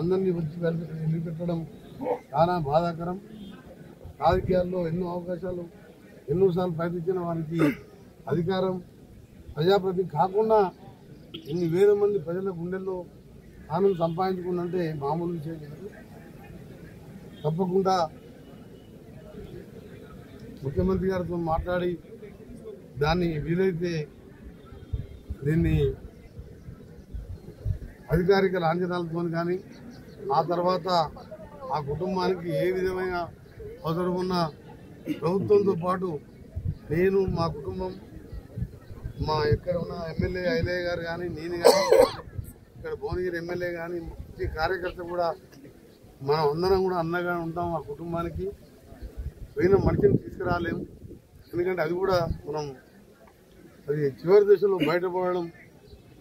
అందరినీ వదిలిపెట్టడం చాలా బాధాకరం. రాజకీయాల్లో ఎన్నో అవకాశాలు ఎన్నోసార్లు ప్రయత్నించిన వారికి అధికారం ప్రజాప్రతినిధి కాకుండా ఇన్ని వేల మంది ప్రజల గుండెల్లో స్థానం సంపాదించుకుందంటే మామూలు విషయం కాదు. తప్పకుండా ముఖ్యమంత్రి గారితో మాట్లాడి దాన్ని వీలైతే దీన్ని అధికారిక లాంఛనాలతో కానీ ఆ తర్వాత ఆ కుటుంబానికి ఏ విధమైన అవసరం ఉన్న ప్రభుత్వంతో పాటు నేను మా కుటుంబం మా ఎక్కడ ఉన్న ఎమ్మెల్యే ఐలయ్య గారు కానీ నేను కానీ ఇక్కడ భువనగిరి ఎమ్మెల్యే కానీ ప్రతి కార్యకర్త కూడా మనం అందరం కూడా అన్నగా ఉంటాం. ఆ కుటుంబానికి పోయిన మనిషిని తీసుకురాలేము. ఎందుకంటే అది కూడా మనం అది చివరి దశలో బయటపడడం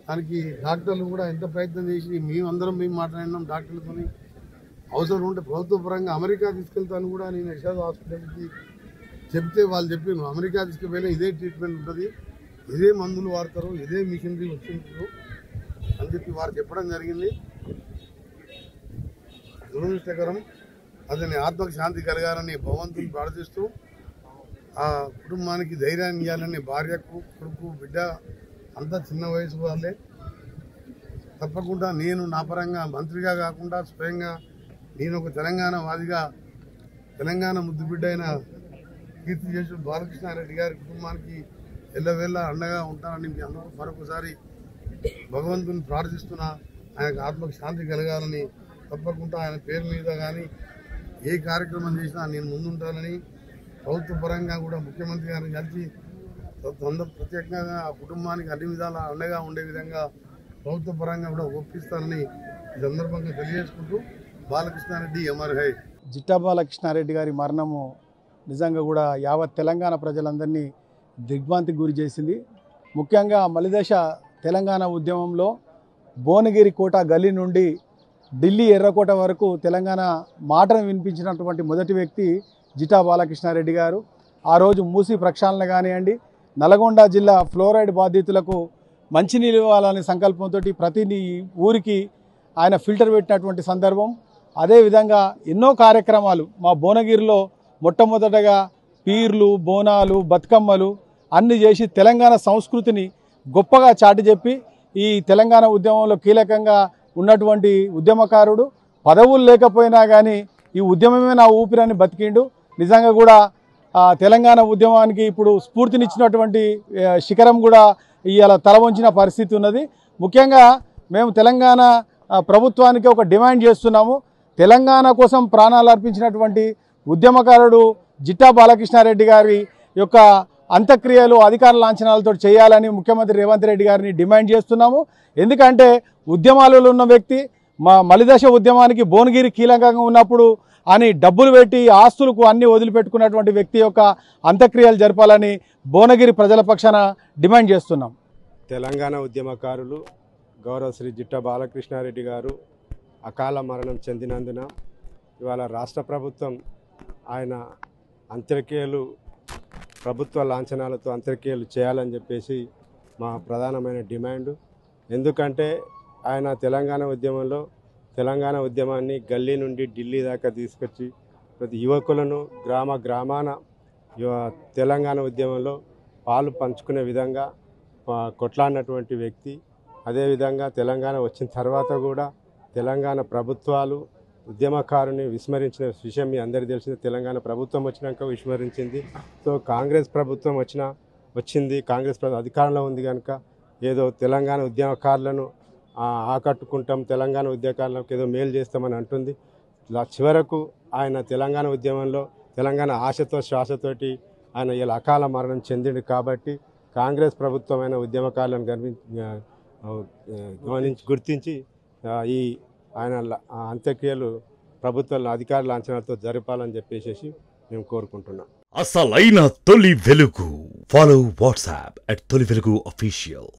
దానికి డాక్టర్లు కూడా ఎంత ప్రయత్నం చేసి మేమందరం మాట్లాడినాం డాక్టర్లతో. అవసరం ఉంటే ప్రభుత్వ పరంగా అమెరికా తీసుకెళ్తాను కూడా నేను యశాద్ హాస్పిటల్కి చెప్తే వాళ్ళు చెప్పాను అమెరికా తీసుకుపోయినా ఇదే ట్రీట్మెంట్ ఉంటుంది, ఇదే మందులు వాడతారు, ఇదే మిషనరీ వచ్చింటారు అని చెప్పి వారు చెప్పడం జరిగింది. దురదృష్టకరం. అతని ఆత్మకు శాంతి కలగాలని భగవంతుని ప్రార్థిస్తూ ఆ కుటుంబానికి ధైర్యాన్ని ఇవ్వాలని భార్యకు కొడుకు బిడ్డ అంతా చిన్న వయసు వాళ్ళే. తప్పకుండా నేను నా పరంగా మంత్రిగా కాకుండా స్వయంగా నేను ఒక తెలంగాణ వాదిగా తెలంగాణ ముద్దుబిడ్డ అయిన కీర్తి చేసు బాలకృష్ణారెడ్డి గారి కుటుంబానికి ఎల్లవేళ అండగా ఉంటానని మీ అందరూ మరొకసారి భగవంతుని ప్రార్థిస్తున్నా. ఆయనకు ఆత్మకు శాంతి కలగాలని తప్పకుండా ఆయన పేరు మీద కానీ ఏ కార్యక్రమం చేసినా నేను ముందుంటానని ప్రభుత్వ పరంగా కూడా ముఖ్యమంత్రి గారిని కలిసి ప్రత్యేకంగా ఆ కుటుంబానికి అన్ని విధాలా అండగా ఉండే విధంగా ప్రభుత్వ పరంగా కూడా ఒప్పిస్తానని ఈ సందర్భంగా తెలియజేసుకుంటూ బాలకృష్ణారెడ్డి అమర్ హై. జిట్టా బాలకృష్ణారెడ్డి గారి మరణము నిజంగా కూడా యావత్ తెలంగాణ ప్రజలందరినీ దిగ్భ్రాంతికి గురి చేసింది. ముఖ్యంగా మలిదశ తెలంగాణ ఉద్యమంలో భువనగిరి కోట గల్లీ నుండి ఢిల్లీ ఎర్రకోట వరకు తెలంగాణ మాటను వినిపించినటువంటి మొదటి వ్యక్తి జిట్టా బాలకృష్ణారెడ్డి గారు. ఆ రోజు మూసి ప్రక్షాళన కానివ్వండి, నల్గొండ జిల్లా ఫ్లోరైడ్ బాధితులకు మంచినీళ్ళు ఇవ్వాలనే సంకల్పంతో ప్రతి ఊరికి ఆయన ఫిల్టర్ పెట్టినటువంటి సందర్భం. అదేవిధంగా ఎన్నో కార్యక్రమాలు మా భువనగిరిలో మొట్టమొదటగా పీర్లు, బోనాలు, బతుకమ్మలు అన్నీ చేసి తెలంగాణ సంస్కృతిని గొప్పగా చాటి చెప్పి ఈ తెలంగాణ ఉద్యమంలో కీలకంగా ఉన్నటువంటి ఉద్యమకారుడు. పదవులు లేకపోయినా కానీ ఈ ఉద్యమమే నా ఊపిరాన్ని బతికిండు. నిజంగా కూడా తెలంగాణ ఉద్యమానికి ఇప్పుడు స్ఫూర్తినిచ్చినటువంటి శిఖరం కూడా ఇవాళ తల వంచిన పరిస్థితి ఉన్నది. ముఖ్యంగా మేము తెలంగాణ ప్రభుత్వానికి ఒక డిమాండ్ చేస్తున్నాము. తెలంగాణ కోసం ప్రాణాలు అర్పించినటువంటి ఉద్యమకారుడు జిట్టా బాలకృష్ణారెడ్డి గారి యొక్క అంత్యక్రియలు అధికార లాంఛనాలతో చేయాలని ముఖ్యమంత్రి రేవంత్ రెడ్డి గారిని డిమాండ్ చేస్తున్నాము. ఎందుకంటే ఉద్యమాలలో ఉన్న వ్యక్తి మా మలిదశ ఉద్యమానికి భువనగిరి కీలకంగా ఉన్నప్పుడు అని డబ్బులు పెట్టి ఆస్తులకు అన్ని వదిలిపెట్టుకున్నటువంటి వ్యక్తి యొక్క అంత్యక్రియలు జరపాలని భువనగిరి ప్రజల పక్షాన డిమాండ్ చేస్తున్నాం. తెలంగాణ ఉద్యమకారులు గౌరవ శ్రీ జిట్టా బాలకృష్ణారెడ్డి గారు అకాల మరణం చెందినందున ఇవాళ రాష్ట్ర ప్రభుత్వం ఆయన అంత్యక్రియలు ప్రభుత్వ లాంఛనాలతో అంత్యక్రియలు చేయాలని చెప్పేసి మా ప్రధానమైన డిమాండ్. ఎందుకంటే ఆయన తెలంగాణ ఉద్యమంలో తెలంగాణ ఉద్యమాన్ని గల్లీ నుండి ఢిల్లీ దాకా తీసుకొచ్చి ప్రతి యువకులను గ్రామాన తెలంగాణ ఉద్యమంలో పాలు పంచుకునే విధంగా కొట్లాడినటువంటి వ్యక్తి. అదేవిధంగా తెలంగాణ వచ్చిన తర్వాత కూడా తెలంగాణ ప్రభుత్వాలు ఉద్యమకారుని విస్మరించిన విషయం మీ అందరికీ తెలిసింది. తెలంగాణ ప్రభుత్వం వచ్చినాక విస్మరించింది. సో కాంగ్రెస్ ప్రభుత్వం వచ్చింది, కాంగ్రెస్ ప్రభుత్వం అధికారంలో ఉంది కనుక ఏదో తెలంగాణ ఉద్యమకారులను ఆకట్టుకుంటాం, తెలంగాణ ఉద్యమకారులకు ఏదో మేలు చేస్తామని అంటుంది. చివరకు ఆయన తెలంగాణ ఉద్యమంలో తెలంగాణ ఆశతో శ్వాసతోటి ఆయన ఇలా అకాల మరణం చెందిండు. కాబట్టి కాంగ్రెస్ ప్రభుత్వమైన ఉద్యమకారులను గుర్తించి ఈ ఆయన అంత్యక్రియలు ప్రభుత్వ అధికార లాంఛనాలతో జరపాలని చెప్పేసి మేము కోరుకుంటున్నాం. అసలైన తొలి వెలుగు. ఫాలో వాట్సాప్ @తొలి వెలుగు official.